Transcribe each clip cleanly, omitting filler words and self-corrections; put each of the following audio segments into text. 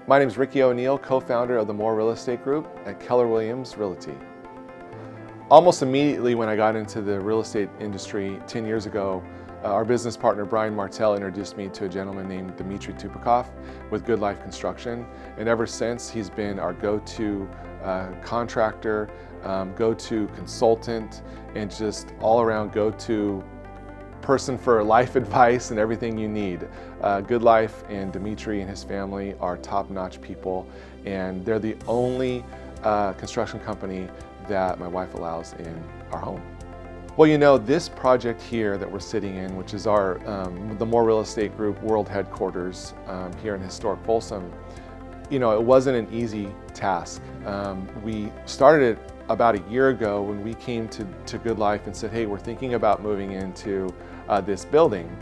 My name is Ricky O'Neill, co-founder of the Moore Real Estate Group at Keller Williams Realty. Almost immediately when I got into the real estate industry 10 years ago, our business partner Brian Martell introduced me to a gentleman named Dmitry Tupakov with Good Life Construction. And ever since, he's been our go-to contractor, go-to consultant, and just all-around go-to person for life advice and everything you need. Good Life and Dmitry and his family are top-notch people, and they're the only construction company that my wife allows in our home. Well, you know, this project here that we're sitting in, which is our the Moore Real Estate Group world headquarters here in historic Folsom, you know, it wasn't an easy task. We started it about a year ago when we came to Good Life and said, hey, we're thinking about moving into this building.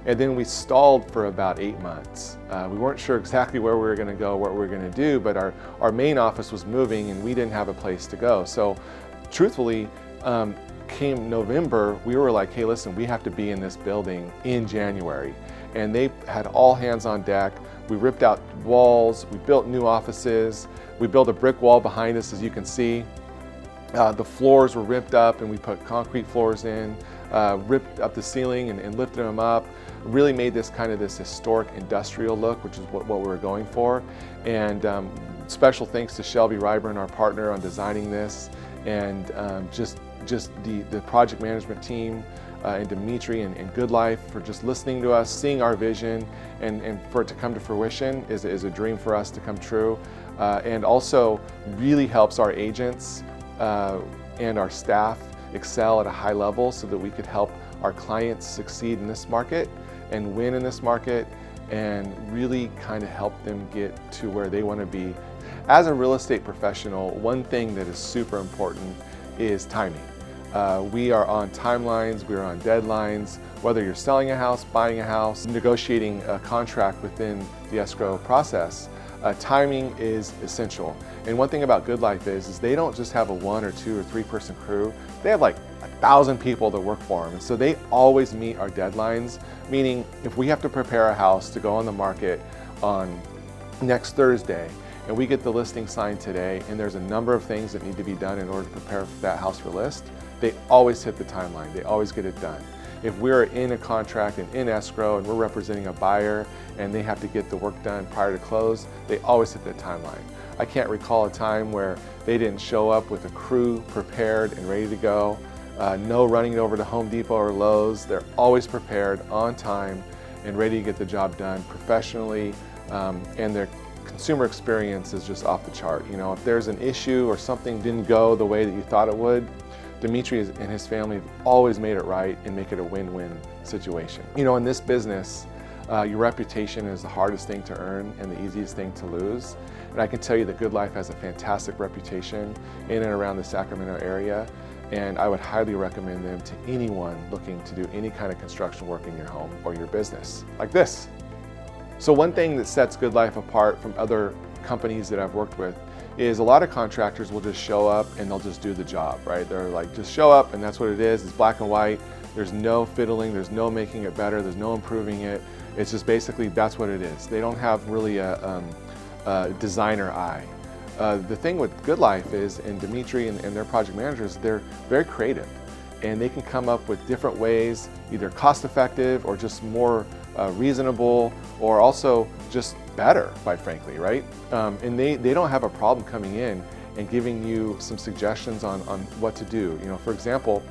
And then we stalled for about 8 months. We weren't sure exactly where we were going to go, what we were going to do, but our main office was moving and we didn't have a place to go. So truthfully, came November, we were like, hey, listen, we have to be in this building in January. And they had all hands on deck. We ripped out walls, we built new offices, we built a brick wall behind us, as you can see. The floors were ripped up and we put concrete floors in, ripped up the ceiling and lifted them up. Really made this kind of this historic industrial look, which is what we were going for. And special thanks to Shelby Ryburn, our partner, on designing this, and just the project management team and Dmitry and Good Life for just listening to us, seeing our vision, and for it to come to fruition is a dream for us to come true. And also really helps our agents and our staff excel at a high level so that we could help our clients succeed in this market and win in this market and really kind of help them get to where they want to be. As a real estate professional, one thing that is super important is timing. We are on timelines, we are on deadlines, whether you're selling a house, buying a house, negotiating a contract within the escrow process. Timing is essential. And one thing about Good Life is they don't just have a 1 or 2 or 3 person crew. They have like 1,000 people that work for them. And so they always meet our deadlines, meaning if we have to prepare a house to go on the market on next Thursday, and we get the listing signed today, and there's a number of things that need to be done in order to prepare that house for list, they always hit the timeline. They always get it done. If we're in a contract and in escrow and we're representing a buyer and they have to get the work done prior to close, they always hit that timeline. I can't recall a time where they didn't show up with a crew prepared and ready to go. No running over to Home Depot or Lowe's. They're always prepared, on time, and ready to get the job done professionally, and their consumer experience is just off the chart. You know, if there's an issue or something didn't go the way that you thought it would, Dmitry and his family have always made it right and make it a win-win situation. You know, in this business, your reputation is the hardest thing to earn and the easiest thing to lose. And I can tell you that Good Life has a fantastic reputation in and around the Sacramento area, and I would highly recommend them to anyone looking to do any kind of construction work in your home or your business, like this. So one thing that sets Good Life apart from other companies that I've worked with is a lot of contractors will just show up and they'll just do the job, right? They're like, just show up and that's what it is. It's black and white. There's no fiddling, there's no making it better, there's no improving it. It's just basically that's what it is. They don't have really a designer eye. The thing with Good Life is, and Dmitry and their project managers, they're very creative and they can come up with different ways, either cost effective or just more reasonable, or also just better, quite frankly, right? And they don't have a problem coming in and giving you some suggestions on what to do. You know, for example,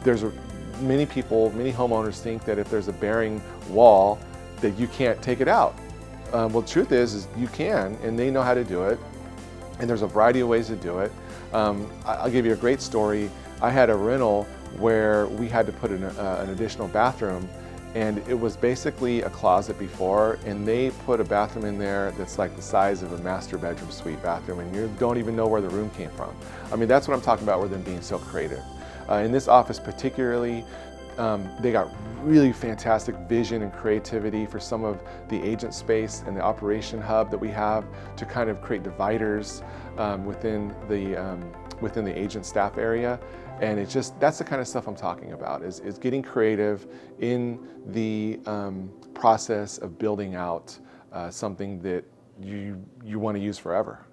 many homeowners think that if there's a bearing wall that you can't take it out. Well, the truth is you can, and they know how to do it. And there's a variety of ways to do it. I'll give you a great story. I had a rental where we had to put an additional bathroom, and it was basically a closet before, and they put a bathroom in there that's like the size of a master bedroom suite bathroom, and you don't even know where the room came from. I mean, that's what I'm talking about with them being so creative. In this office particularly, they got really fantastic vision and creativity for some of the agent space and the operation hub that we have to kind of create dividers within the agent staff area. And it's just, that's the kind of stuff I'm talking about, is getting creative in the process of building out something that you want to use forever.